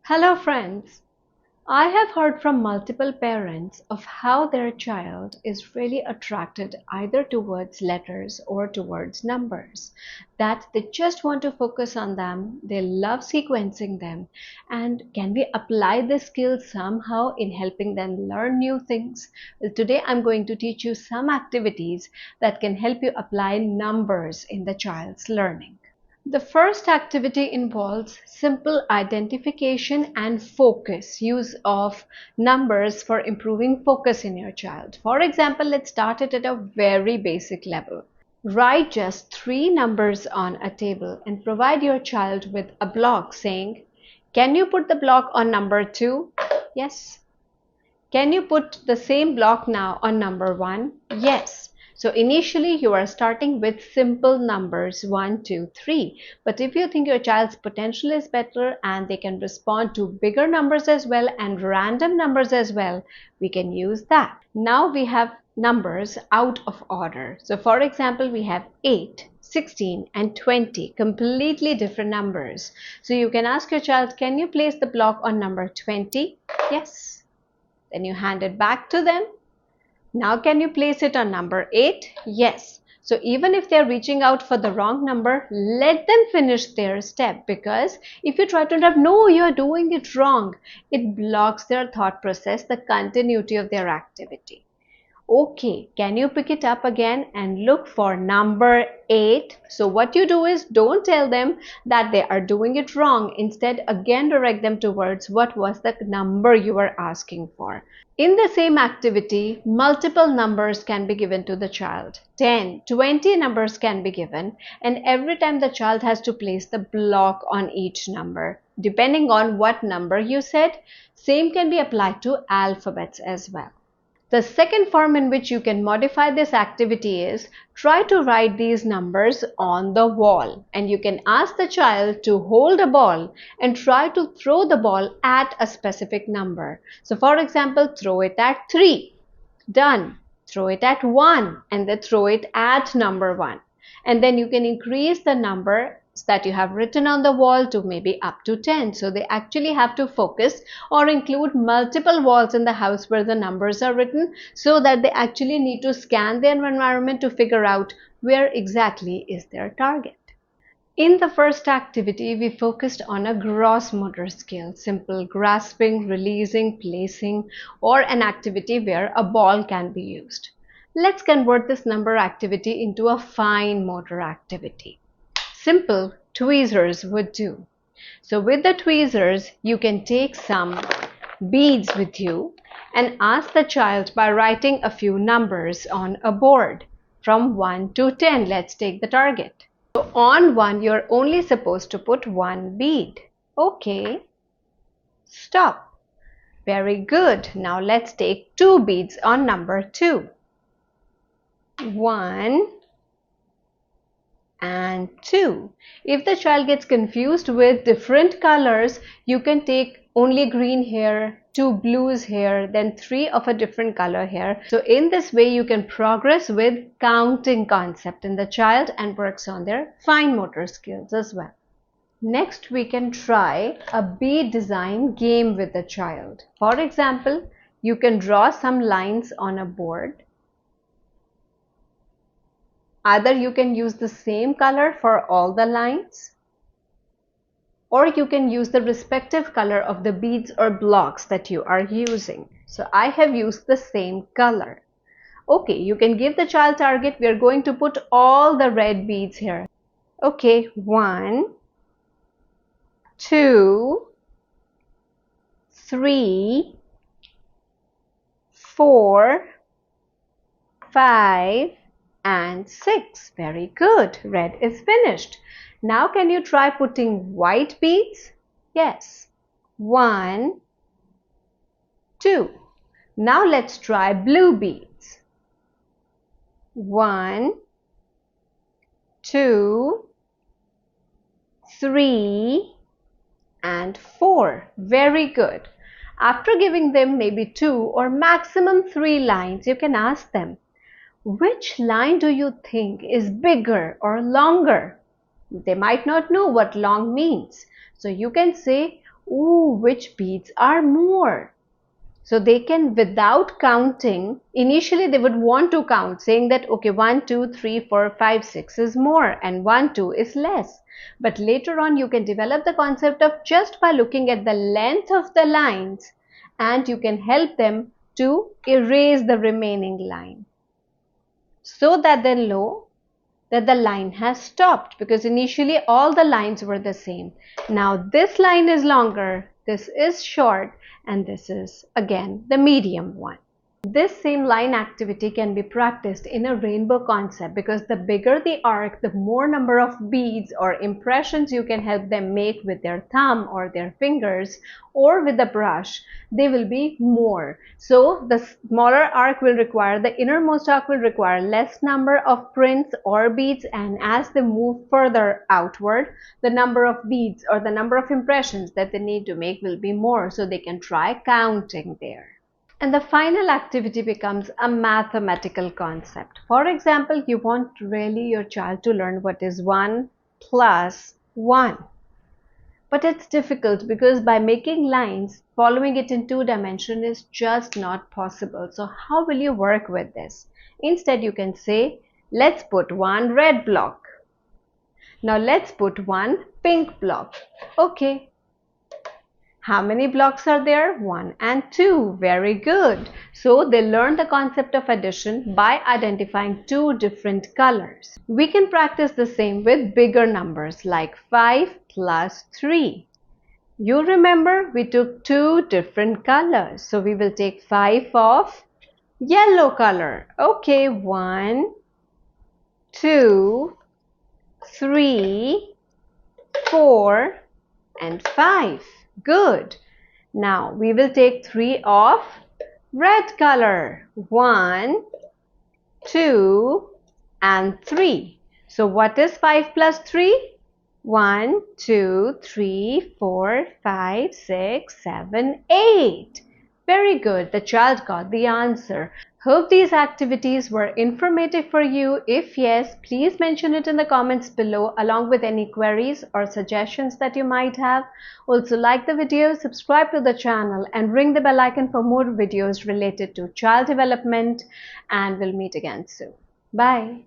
Hello friends! I have heard from multiple parents of how their child is really attracted either towards letters or towards numbers, that they just want to focus on them, they love sequencing them, and can we apply this skill somehow in helping them learn new things? Well, today I'm going to teach you some activities that can help you apply numbers in the child's learning. The first activity involves simple identification and focus, use of numbers for improving focus in your child. For example, let's start it at a very basic level. Write just 3 numbers on a table and provide your child with a block saying, "Can you put the block on number 2? Yes. Can you put the same block now on number 1? Yes. So initially you are starting with simple numbers 1, 2, 3. But if you think your child's potential is better and they can respond to bigger numbers as well and random numbers as well, we can use that. Now we have numbers out of order. So for example, we have 8, 16 and 20, completely different numbers. So you can ask your child, can you place the block on number 20? Yes. Then you hand it back to them. Now can you place it on number 8? Yes. So even if they're reaching out for the wrong number, let them finish their step, because if you try to interrupt, no, you're doing it wrong, it blocks their thought process, the continuity of their activity. Okay, can you pick it up again and look for number 8? So what you do is, don't tell them that they are doing it wrong. Instead, again direct them towards what was the number you were asking for. In the same activity, multiple numbers can be given to the child. 10, 20 numbers can be given, and every time the child has to place the block on each number. Depending on what number you said, same can be applied to alphabets as well. The second form in which you can modify this activity is, try to write these numbers on the wall, and you can ask the child to hold a ball and try to throw the ball at a specific number. So for example, throw it at 3. Done. Throw it at 1 and then throw it at number 1. And then you can increase the number that you have written on the wall to maybe up to 10. So they actually have to focus or include multiple walls in the house where the numbers are written, so that they actually need to scan their environment to figure out where exactly is their target. In the first activity, we focused on a gross motor skill, simple grasping, releasing, placing, or an activity where a ball can be used. Let's convert this number activity into a fine motor activity. Simple tweezers would do. So with the tweezers, you can take some beads with you and ask the child by writing a few numbers on a board from 1 to 10. Let's take the target. So on 1, you're only supposed to put 1 bead. Okay. Stop. Very good. Now let's take 2 beads on number 2. 1 and 2. If the child gets confused with different colors, you can take only green here, 2 blues here, then 3 of a different color here. So in this way, you can progress with counting concept in the child and works on their fine motor skills as well. Next, we can try a bead design game with the child. For example, you can draw some lines on a board. Either you can use the same color for all the lines, or you can use the respective color of the beads or blocks that you are using. So I have used the same color. Okay, you can give the child target. We are going to put all the red beads here. Okay, 1, 2, 3, 4, 5, and 6. Very good. Red is finished. Now can you try putting white beads? Yes. 1, 2. Now let's try blue beads. 1, 2, 3, and 4. Very good. After giving them maybe 2 or maximum 3 lines, you can ask them, which line do you think is bigger or longer? They might not know what long means. So you can say, ooh, which beads are more. So they can, without counting, initially they would want to count, saying that, okay, 1, 2, 3, 4, 5, 6 is more and 1, 2 is less. But later on, you can develop the concept of just by looking at the length of the lines, and you can help them to erase the remaining line, so that they know that the line has stopped, because initially all the lines were the same. Now this line is longer, this is short, and this is again the medium one. This same line activity can be practiced in a rainbow concept, because the bigger the arc, the more number of beads or impressions you can help them make with their thumb or their fingers or with a brush. They will be more. So the smaller arc will require, the innermost arc will require less number of prints or beads, and as they move further outward, the number of beads or the number of impressions that they need to make will be more, so they can try counting there. And the final activity becomes a mathematical concept. For example, you want really your child to learn what is 1 plus 1. But it's difficult, because by making lines, following it in 2 dimensions is just not possible. So how will you work with this? Instead, you can say, let's put one red block. Now let's put one pink block. Okay. How many blocks are there? 1 and 2. Very good. So they learn the concept of addition by identifying 2 different colors. We can practice the same with bigger numbers like 5 plus 3. You remember we took 2 different colors. So we will take 5 of yellow color. Okay, 1, 2, 3, 4 and 5. Good. Now we will take 3 of red color. 1, 2 and 3. So what is 5 plus 3? 1, 2, 3, 4, 5, 6, 7, 8. Very good. The child got the answer. Hope these activities were informative for you. If yes, please mention it in the comments below, along with any queries or suggestions that you might have. Also, like the video, subscribe to the channel, and ring the bell icon for more videos related to child development. And we'll meet again soon. Bye.